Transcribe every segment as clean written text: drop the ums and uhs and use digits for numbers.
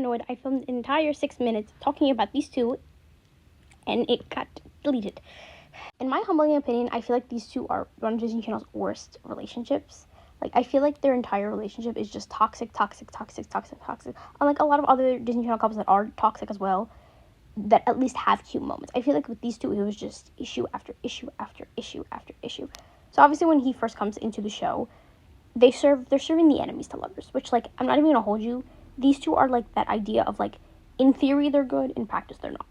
annoyed. I filmed an entire 6 minutes talking about these two, and it got deleted. In my humbling opinion, I feel like these two are one of Disney Channel's worst relationships. Like, I feel like their entire relationship is just toxic. Unlike a lot of other Disney Channel couples that are toxic as well, that at least have cute moments. I feel like with these two, it was just issue after issue after issue after issue. So obviously when he first comes into the show, they're serving the enemies to lovers, which, like, I'm not even gonna hold you. These two are like that idea of, like, in theory they're good, in practice they're not,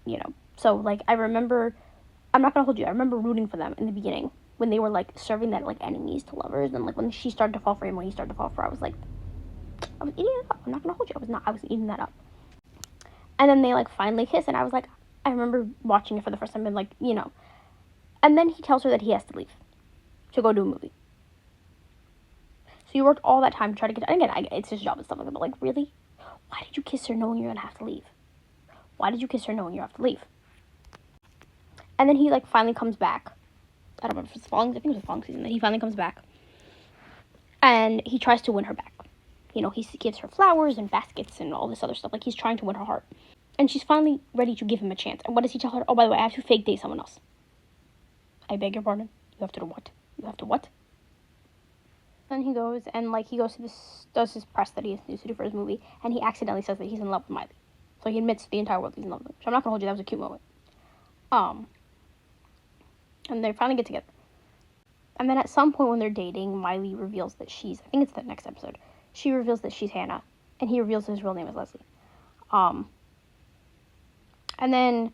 you know? So, like, I'm not gonna hold you, I remember rooting for them in the beginning when they were, like, serving that, like, enemies to lovers, and, like, when she started to fall for him, when he started to fall for her, I was like, I was eating it up. I'm not gonna hold you, I was eating that up. And then they, like, finally kiss, and I was like, I remember watching it for the first time and, like, you know. And then he tells her that he has to leave to go do a movie. So you worked all that time to try to get, and again, it's his job and stuff like that, but, like, really? Why did you kiss her knowing you're gonna have to leave? Why did you kiss her knowing you have to leave? And then he, like, finally comes back. I don't remember if it's fall, I think it was the fall season. Then he finally comes back. And he tries to win her back. You know, he gives her flowers and baskets and all this other stuff. Like, he's trying to win her heart. And she's finally ready to give him a chance. And what does he tell her? Oh, by the way, I have to fake date someone else. I beg your pardon? You have to do what? You have to what? Then he goes and, like, he goes to does his press that he has to do for his movie. And he accidentally says that he's in love with Miley. So he admits to the entire world he's in love with her. So I'm not gonna hold you, that was a cute moment. And they finally get together. And then at some point when they're dating, Miley reveals that I think it's the next episode, she reveals that she's Hannah, and he reveals his real name is Leslie. And then,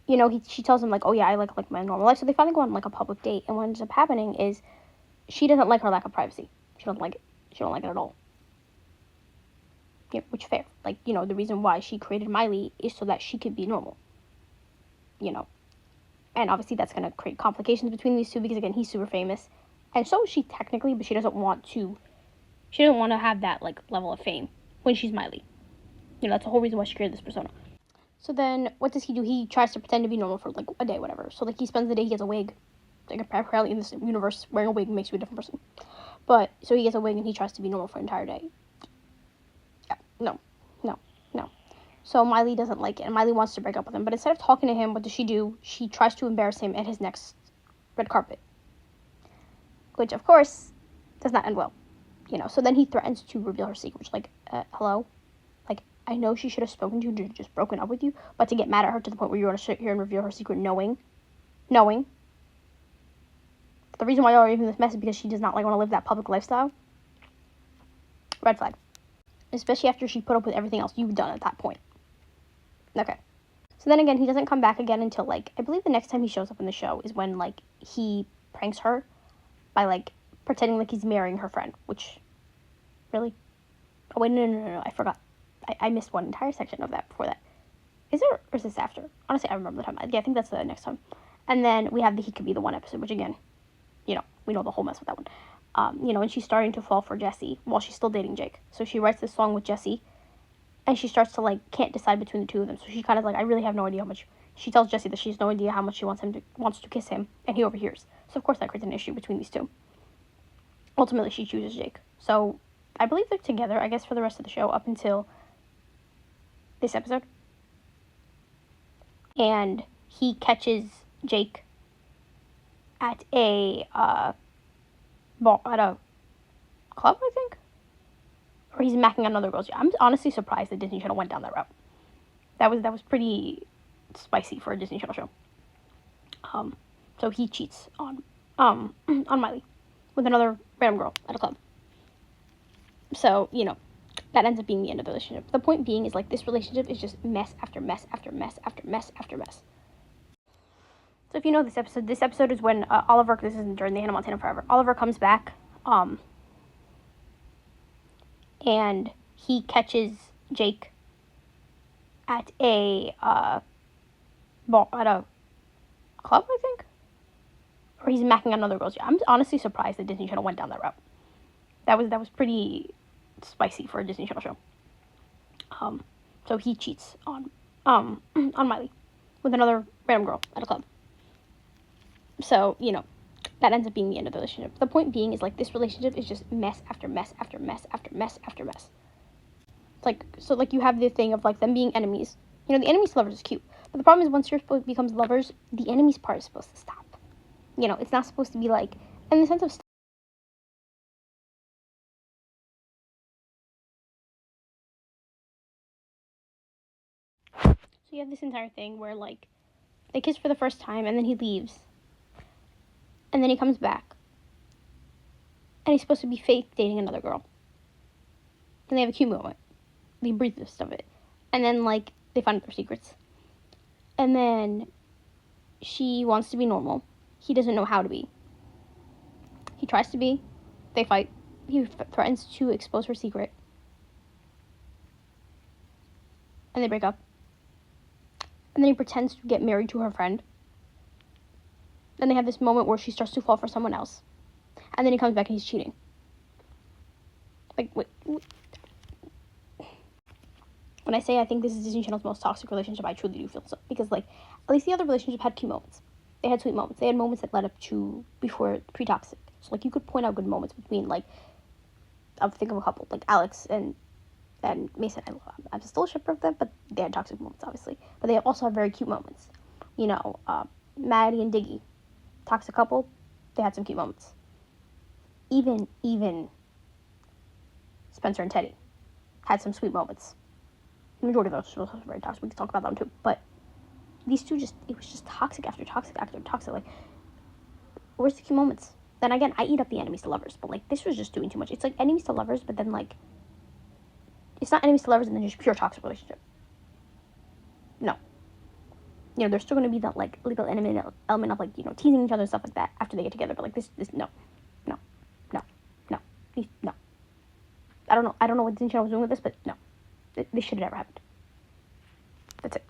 you know, she tells him, like, oh yeah, I like my normal life. So they finally go on, like, a public date, and what ends up happening is she doesn't like her lack of privacy. She don't like it. She don't like it at all. Yeah, which fair. Like, you know, the reason why she created Miley is so that she could be normal. You know. And obviously that's going to create complications between these two because, again, he's super famous. And so is she technically, but she doesn't want to have that, like, level of fame when she's Miley. You know, that's the whole reason why she created this persona. So then, what does he do? He tries to pretend to be normal for, like, a day, whatever. So, like, he spends the day, he gets a wig. Like, apparently in this universe, wearing a wig makes you a different person. But, so he gets a wig and he tries to be normal for an entire day. Yeah, no. So Miley doesn't like it, and Miley wants to break up with him. But instead of talking to him, what does she do? She tries to embarrass him at his next red carpet. Which, of course, does not end well. You know, so then he threatens to reveal her secret, which, like, hello? Like, I know she should have spoken to you and just broken up with you, but to get mad at her to the point where you want to sit here and reveal her secret knowing. The reason why y'all are even this mess is because she does not, like, want to live that public lifestyle. Red flag. Especially after she put up with everything else you've done at that point. Okay. So then again, he doesn't come back again until, like, I believe the next time he shows up in the show is when, like, he pranks her by, like, pretending like he's marrying her friend, which, really? Oh, wait, no, I forgot. I missed one entire section of that before that. Is there, or is this after? Honestly, I remember the time. Yeah, I think that's the next time. And then we have the He Could Be the One episode, which, again, you know, we know the whole mess with that one. You know, and she's starting to fall for Jesse while she's still dating Jake. So she writes this song with Jesse, and she starts to, like, can't decide between the two of them. So she kind of, like, I really have no idea how much. She tells Jesse that she has no idea how much she wants to kiss him, and he overhears. So of course that creates an issue between these two. Ultimately, she chooses Jake. So I believe they're together, I guess, for the rest of the show up until this episode. And he catches Jake at a bar, at a club, I think. Or he's macking on other girls. I'm honestly surprised that Disney Channel went down that route. That was pretty spicy for a Disney Channel show. So he cheats on Miley with another random girl at a club. So, you know, that ends up being the end of the relationship. The point being is, like, this relationship is just mess after mess after mess after mess after mess. So if you know this episode is when Oliver, this isn't during the Hannah Montana Forever, Oliver comes back, and he catches Jake at a bar, at a club, I think. Or he's macking on other girls. I'm honestly surprised that Disney Channel went down that route. That was pretty spicy for a Disney Channel show. So he cheats on Miley with another random girl at a club. So, you know, that ends up being the end of the relationship. The point being is, like, this relationship is just mess after mess after mess after mess after mess. like, so, like, you have the thing of, like, them being enemies. You know, the enemies to lovers is cute. But the problem is once you're supposed to become lovers, the enemies part is supposed to stop. You know, it's not supposed to be, like, in the sense of... So you have this entire thing where, like, they kiss for the first time, and then he leaves. And then he comes back. And he's supposed to be fake dating another girl. And they have a cute moment. The briefest of it. And then, like, they find their secrets. And then she wants to be normal. He doesn't know how to be. He tries to be. They fight. He threatens to expose her secret. And they break up. And then he pretends to get married to her friend. Then they have this moment where she starts to fall for someone else. And then he comes back and he's cheating. Like, wait. When I say I think this is Disney Channel's most toxic relationship, I truly do feel so. Because, like, at least the other relationship had cute moments. They had sweet moments. They had moments that led up to before pre-toxic. So, like, you could point out good moments between, like, I'll think of a couple, like Alex and Mason. I'm still a shipper of them, but they had toxic moments, obviously. But they also have very cute moments. You know, Maddie and Diggy, toxic couple, they had some cute moments. Even Spencer and Teddy had some sweet moments. The majority of those were very toxic. We can talk about them too. But these two it was just toxic after toxic after toxic. Like, where's the cute moments? Then again, I eat up the enemies to lovers, but, like, this was just doing too much. It's like enemies to lovers, but then, like, it's not enemies to lovers and then just pure toxic relationship. No. You know, there's still going to be that, like, little element of, like, you know, teasing each other and stuff like that after they get together. But, like, this, no. I don't know what Disney Channel was doing with this, but no. This should have never happened. That's it.